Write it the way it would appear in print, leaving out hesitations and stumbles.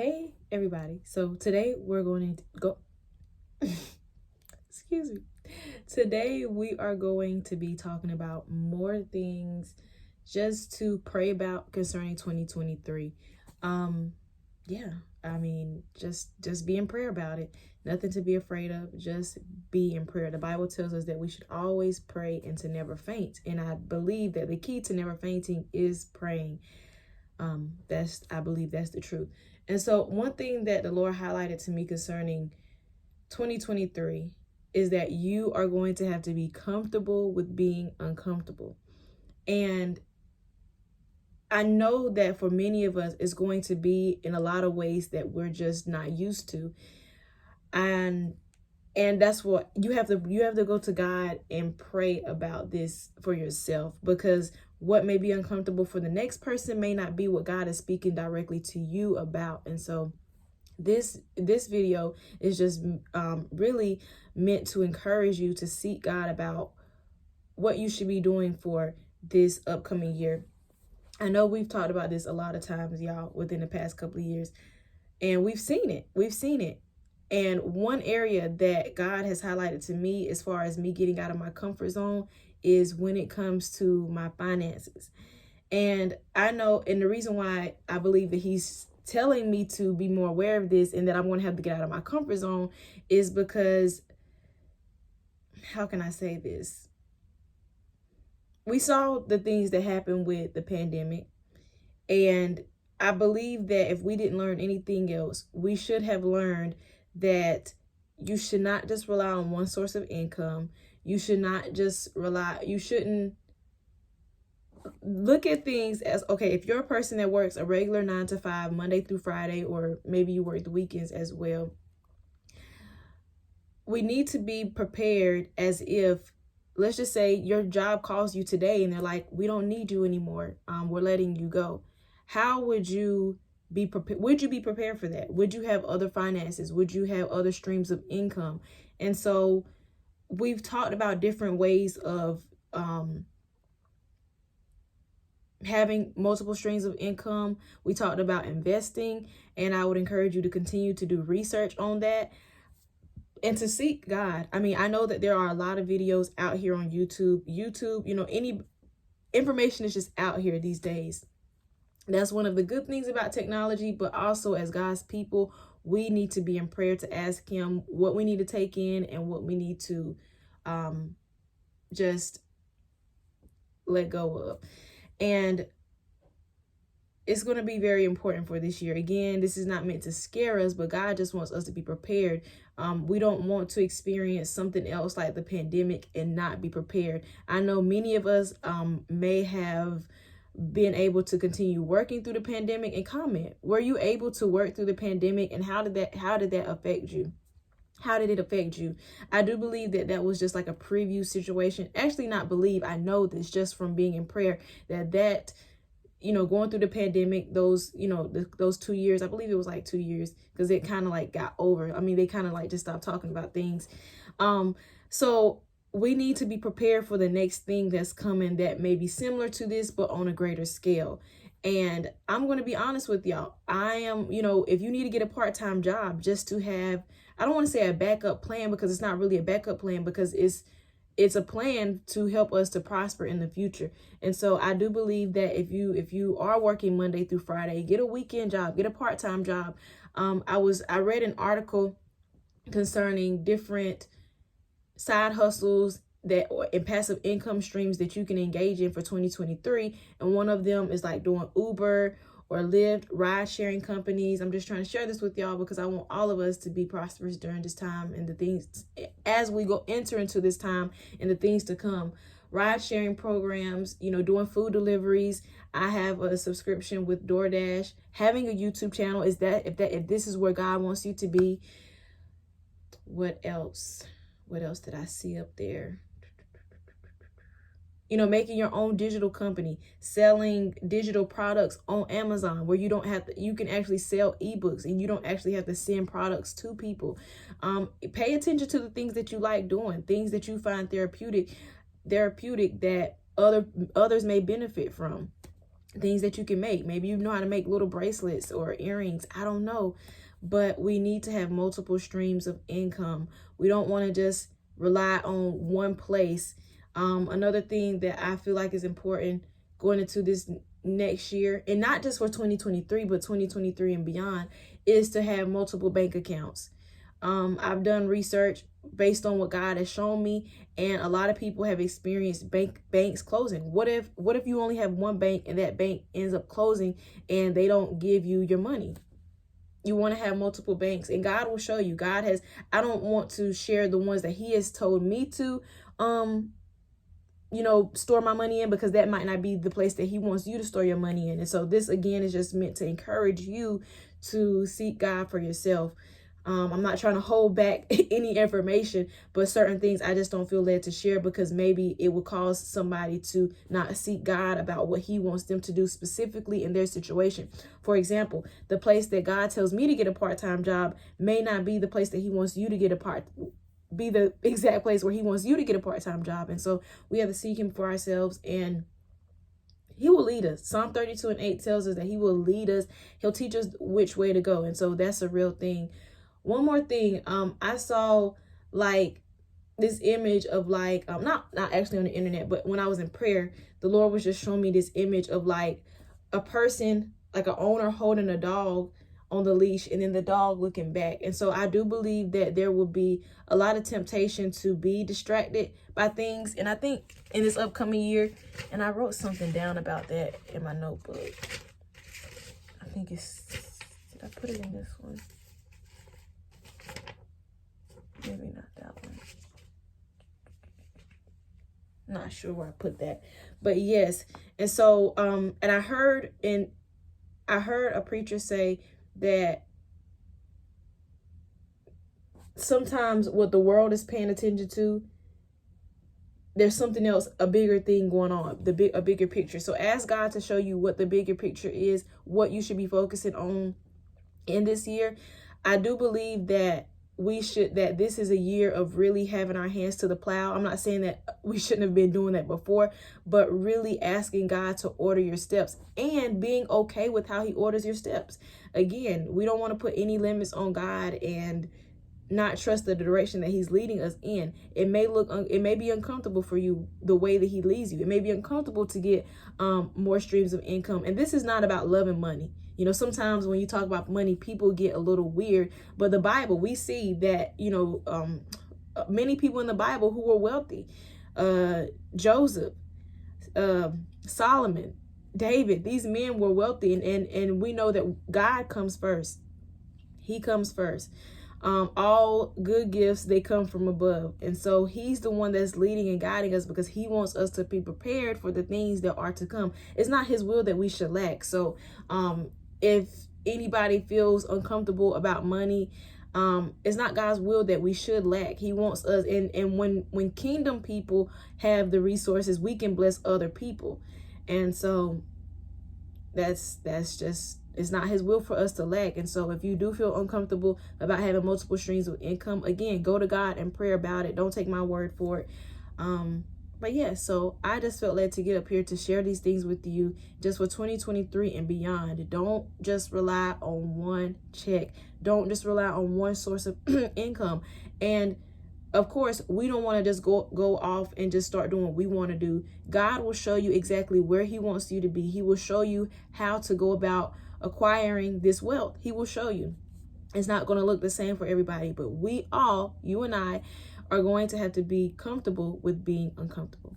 Hey everybody. So today we're going to go excuse me. Today we are going to be talking about more things just to pray about concerning 2023. Um yeah, I mean just be in prayer about it. Nothing to be afraid of. Just be in prayer. The Bible tells us that we should always pray and to never faint. And I believe that the key to never fainting is praying. I believe that's the truth. And so one thing that the Lord highlighted to me concerning 2023 is that you are going to have to be comfortable with being uncomfortable. And I know that for many of us, it's going to be in a lot of ways that we're just not used to. And that's what you have to go to God and pray about this for yourself, because what may be uncomfortable for the next person may not be what God is speaking directly to you about. And so this video is just really meant to encourage you to seek God about what you should be doing for this upcoming year. I know we've talked about this a lot of times, y'all, within the past couple of years, and we've seen it. And one area that God has highlighted to me as far as me getting out of my comfort zone is when it comes to my finances. And I know, and the reason why I believe that he's telling me to be more aware of this and that I'm going to have to get out of my comfort zone is because, how can I say this? We saw the things that happened with the pandemic, and I believe that if we didn't learn anything else, we should have learned that you should not just rely on one source of income. You shouldn't look at things as, okay, if you're a person that works a regular 9 to 5, Monday through Friday, or maybe you work the weekends as well, we need to be prepared as if, let's just say your job calls you today and they're like, we don't need you anymore. We're letting you go. How would you be prepared? Would you be prepared for that? Would you have other finances? Would you have other streams of income? And so we've talked about different ways of having multiple streams of income. We talked about investing, and I would encourage you to continue to do research on that and to seek God. I mean, I know that there are a lot of videos out here on YouTube, any information is just out here these days. That's one of the good things about technology, but also as God's people, we need to be in prayer to ask him what we need to take in and what we need to just let go of. And it's going to be very important for this year. Again, this is not meant to scare us, but God just wants us to be prepared. We don't want to experience something else like the pandemic and not be prepared. I know many of us may have been able to continue working through the pandemic. And comment, were you able to work through the pandemic, and how did that affect you? How did it affect you? I do believe that was just like a preview situation. Actually, not believe, I know this just from being in prayer, that going through the pandemic, those 2 years, I believe it was like 2 years, because it kind of like got over. I mean, they kind of like just stopped talking about things. So we need to be prepared for the next thing that's coming that may be similar to this, but on a greater scale. And I'm going to be honest with y'all. I am, if you need to get a part-time job just to have, I don't want to say a backup plan, because it's not really a backup plan, because it's a plan to help us to prosper in the future. And so I do believe that if you are working Monday through Friday, get a weekend job, get a part-time job. I read an article concerning different side hustles and passive income streams that you can engage in for 2023. And one of them is like doing Uber or Lyft, ride sharing companies. I'm just trying to share this with y'all because I want all of us to be prosperous during this time and the things as we enter into this time and the things to come. Ride sharing programs, doing food deliveries. I have a subscription with DoorDash. Having a YouTube channel, if this is where God wants you to be. What else? What else did I see up there? Making your own digital company, selling digital products on Amazon, where you can actually sell ebooks and you don't actually have to send products to people. Pay attention to the things that you like doing, things that you find therapeutic that others may benefit from. things that you can make. Maybe you know how to make little bracelets or earrings. I don't know. But we need to have multiple streams of income. We don't want to just rely on one place. Another thing that I feel like is important going into this next year, and not just for 2023, but 2023 and beyond, is to have multiple bank accounts. I've done research based on what God has shown me, and a lot of people have experienced banks closing. What if you only have one bank and that bank ends up closing and they don't give you your money? You want to have multiple banks, and God will show you. I don't want to share the ones that he has told me to store my money in, because that might not be the place that he wants you to store your money in. And so this again is just meant to encourage you to seek God for yourself. I'm not trying to hold back any information, but certain things I just don't feel led to share, because maybe it will cause somebody to not seek God about what he wants them to do specifically in their situation. For example, the place that God tells me to get a part-time job may not be the place that he wants you to get be the exact place where he wants you to get a part-time job. And so we have to seek him for ourselves, and he will lead us. Psalm 32:8 tells us that he will lead us. He'll teach us which way to go. And so that's a real thing. One more thing, I saw like this image of like, not actually on the internet, but when I was in prayer, the Lord was just showing me this image of like a person, like an owner holding a dog on the leash, and then the dog looking back. And so I do believe that there will be a lot of temptation to be distracted by things. And I think in this upcoming year, and I wrote something down about that in my notebook. I think did I put it in this one? Maybe not that one. Not sure where I put that, but yes. And so, and I heard a preacher say that sometimes what the world is paying attention to, there's something else, a bigger thing going on, a bigger picture. So ask God to show you what the bigger picture is, what you should be focusing on in this year. I do believe that that this is a year of really having our hands to the plow. I'm not saying that we shouldn't have been doing that before, but really asking God to order your steps and being okay with how he orders your steps. Again, we don't want to put any limits on God and not trust the direction that he's leading us in. It may be uncomfortable for you the way that he leads you. It may be uncomfortable to get more streams of income. And this is not about loving money. You know, sometimes when you talk about money, people get a little weird. But the Bible, we see that, many people in the Bible who were wealthy, Joseph, Solomon, David, these men were wealthy. And we know that God comes first. He comes first. All good gifts, they come from above. And so he's the one that's leading and guiding us, because he wants us to be prepared for the things that are to come. It's not his will that we should lack. So if anybody feels uncomfortable about money, it's not God's will that we should lack. He wants us, and when kingdom people have the resources, we can bless other people. And so that's just, it's not his will for us to lack. And so if you do feel uncomfortable about having multiple streams of income, again, go to God and pray about it. Don't take my word for it. But yeah, so I just felt led to get up here to share these things with you just for 2023 and beyond. Don't just rely on one check. Don't just rely on one source of income. And of course, we don't want to just go off and just start doing what we want to do. God will show you exactly where he wants you to be. He will show you how to go about acquiring this wealth. He will show you. It's not going to look the same for everybody, but we all, you and I, are going to have to be comfortable with being uncomfortable.